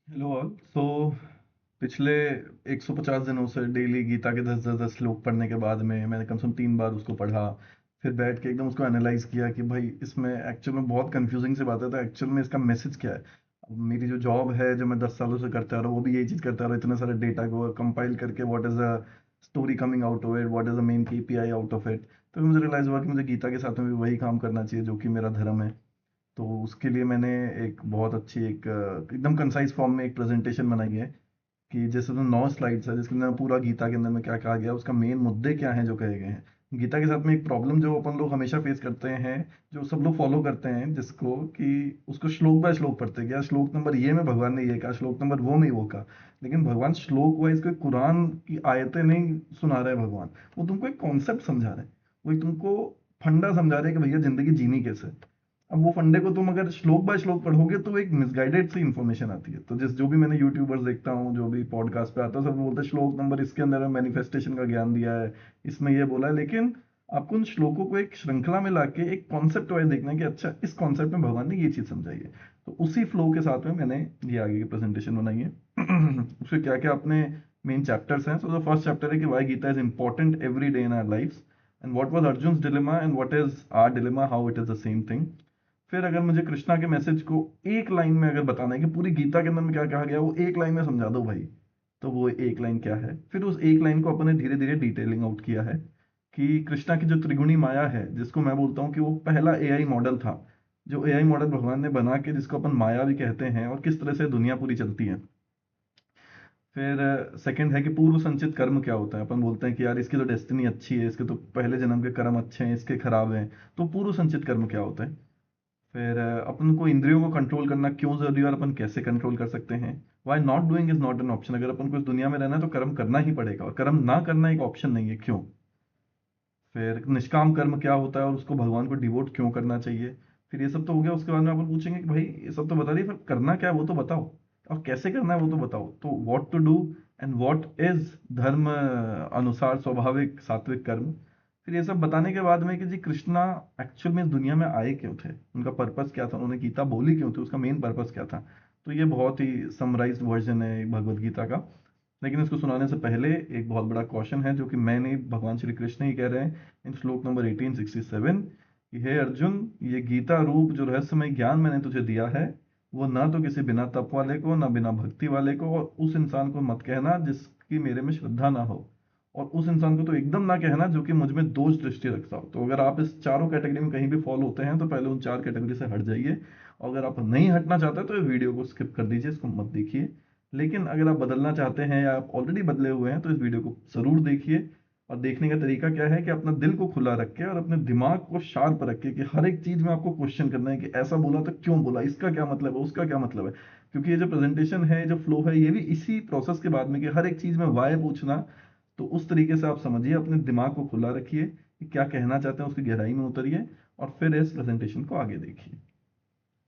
Hello all. पिछले 150 दिनों से डेली गीता के 10 10 10 श्लोक पढ़ने के बाद में मैंने कम से कम 3 बार उसको पढ़ा। फिर बैठ के एकदम उसको एनालाइज किया कि भाई इसमें एक्चुअल में बहुत कंफ्यूजिंग से बात है, तो एक्चुअल में इसका मैसेज क्या है। अब मेरी जो जॉब है, जो मैं 10 सालों से करता रहा, वो भी यही चीज़ करता रहा, इतने सारे डेटा को कंपाइल करके what is the story coming out of it, what is the main KPI out of it. तो मुझे रियलाइज हुआ कि मुझे गीता के साथ में भी वही काम करना चाहिए जो कि मेरा धर्म है। तो उसके लिए मैंने एक बहुत अच्छी एकदम कंसाइज फॉर्म में एक प्रेजेंटेशन बनाई है कि जैसे तो 9 स्लाइड्स है जिसके अंदर पूरा गीता के अंदर में क्या कहा गया, उसका मेन मुद्दे क्या हैं जो कहे गए हैं। गीता के साथ में एक प्रॉब्लम जो अपन लोग हमेशा फेस करते हैं, जो सब लोग फॉलो करते हैं, जिसको कि उसको श्लोक बाय श्लोक पढ़ते हैं, क्या श्लोक नंबर ये में भगवान ने ये कहा, श्लोक नंबर वो में वो कहा। लेकिन भगवान श्लोक वाइज कोई कुरान की आयतें नहीं सुना रहे हैं भगवान। वो तुमको एक कॉन्सेप्ट समझा रहे हैं, वो एक तुमको फंडा समझा रहे हैं कि भैया जिंदगी जीनी कैसे है। अब वो फंडे को तुम अगर श्लोक बाय श्लोक पढ़ोगे तो एक मिसगाइडेड सी इन्फॉर्मेशन आती है। तो जिस जो भी मैंने यूट्यूबर्स देखता हूँ, जो भी पॉडकास्ट पे आता है, सब बोलते हैं श्लोक नंबर इसके अंदर मैनिफेस्टेशन का ज्ञान दिया है, इसमें ये बोला है। लेकिन आपको उन श्लोकों को एक श्रृंखला में लाके एक कॉन्सेप्ट वाइज देखना है कि अच्छा इस कॉन्सेप्ट में भगवान ने ये चीज समझाई है। तो उसी फ्लो के साथ में मैंने ये आगे की प्रेजेंटेशन बनाई है। उसके क्या क्या अपने मेन चैप्टर्स हैं। सो द फर्स्ट चैप्टर है कि why Gita is important every day in our life, and what was Arjun's dilemma and what is our dilemma, how it is the same thing. फिर अगर मुझे कृष्णा के मैसेज को एक लाइन में अगर बताना है कि पूरी गीता के अंदर में क्या कहा गया, वो एक लाइन में समझा दो भाई, तो वो एक लाइन क्या है। फिर उस एक लाइन को अपने धीरे धीरे डिटेलिंग आउट किया है कि कृष्णा की जो त्रिगुणी माया है, जिसको मैं बोलता हूँ कि वो पहला एआई मॉडल था, जो एआई मॉडल भगवान ने बना के, जिसको अपन माया भी कहते हैं, और किस तरह से दुनिया पूरी चलती है। फिर सेकंड है कि पूर्व संचित कर्म क्या होता है। अपन बोलते हैं कि यार इसकी तो डेस्टिनी अच्छी है, इसके तो पहले जन्म के कर्म अच्छे हैं, इसके खराब हैं। तो पूर्व संचित कर्म क्या होता है। फिर अपन को इंद्रियों को कंट्रोल करना क्यों जरूरी है और अपन कैसे कंट्रोल कर सकते हैं। Why not doing is not an option. अगर अपन को इस दुनिया में रहना है तो कर्म करना ही पड़ेगा, और कर्म ना करना एक ऑप्शन नहीं है, क्यों। फिर निष्काम कर्म क्या होता है और उसको भगवान को डिवोट क्यों करना चाहिए। फिर ये सब तो हो गया। उसके बाद में अपन पूछेंगे कि भाई ये सब तो बता दिए, फिर करना क्या है वो तो बताओ, और कैसे करना है वो तो बताओ। तो what to do and what is धर्म अनुसार स्वाभाविक सात्विक कर्म। फिर ये सब बताने के बाद में कि जी कृष्णा एक्चुअल में इस दुनिया में आए क्यों थे, उनका पर्पस क्या था, उन्होंने गीता बोली क्यों थी, उसका मेन पर्पस क्या था। तो ये बहुत ही समराइज्ड वर्जन है भगवत गीता का। लेकिन इसको सुनाने से पहले एक बहुत बड़ा क्वेश्चन है, जो कि मैं नहीं, भगवान श्री कृष्ण ही कह रहे हैं इन श्लोक नंबर 1867 कि हे अर्जुन, ये गीता रूप जो रहस्यमय ज्ञान मैंने तुझे दिया है, वो ना तो किसी बिना तप वाले को, ना बिना भक्ति वाले को, और उस इंसान को मत कहना जिसकी मेरे में श्रद्धा ना हो, और उस इंसान को तो एकदम ना कहना जो कि मुझ में दोष दृष्टि रखता हो। तो अगर आप इस चारों कैटेगरी में कहीं भी फॉलो होते हैं तो पहले उन चार कैटेगरी से हट जाइए, और अगर आप नहीं हटना चाहते तो ये वीडियो को स्किप कर दीजिए, इसको मत देखिए। लेकिन अगर आप बदलना चाहते हैं या आप ऑलरेडी बदले हुए हैं तो इस वीडियो को जरूर देखिए। और देखने का तरीका क्या है कि अपना दिल को खुला रख के और अपने दिमाग को शार्प रख के, कि हर एक चीज में आपको क्वेश्चन करना है कि ऐसा बोला तो क्यों बोला, इसका क्या मतलब है, उसका क्या मतलब है। क्योंकि ये जो प्रेजेंटेशन है, जो फ्लो है, ये भी इसी प्रोसेस के बाद में, कि हर एक चीज में वाई पूछना। तो उस तरीके से आप समझिए, अपने दिमाग को खुला रखिए कि क्या कहना चाहते हैं, उसकी गहराई में उतरिए, और फिर इस प्रेजेंटेशन को आगे देखिए।